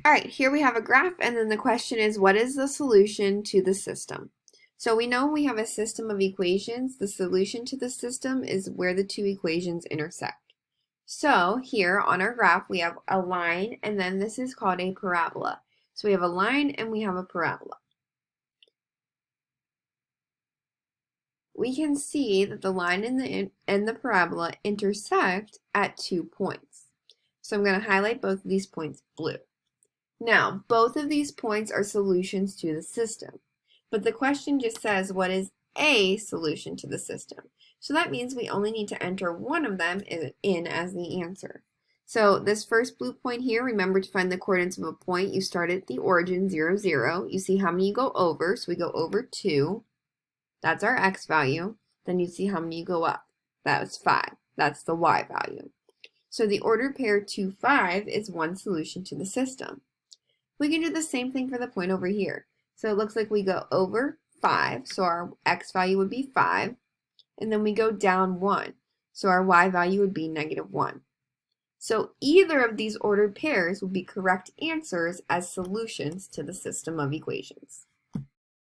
All right, here we have a graph, and then the question is, what is the solution to the system? So we know we have a system of equations. The solution to the system is where the two equations intersect. So here on our graph, we have a line, and then this is called a parabola. So we have a line and we have a parabola. We can see that the line and the parabola intersect at 2 points. So I'm going to highlight both of these points blue. Now, both of these points are solutions to the system, but the question just says what is a solution to the system. So that means we only need to enter one of them in as the answer. So this first blue point here, remember to find the coordinates of a point, you start at the origin, 0, 0. You see how many you go over, so we go over 2. That's our x value. Then you see how many you go up. That was 5. That's the y value. So the ordered pair 2, 5 is one solution to the system. We can do the same thing for the point over here. So it looks like we go over 5, so our x value would be 5, and then we go down 1, so our y value would be -1. So either of these ordered pairs would be correct answers as solutions to the system of equations.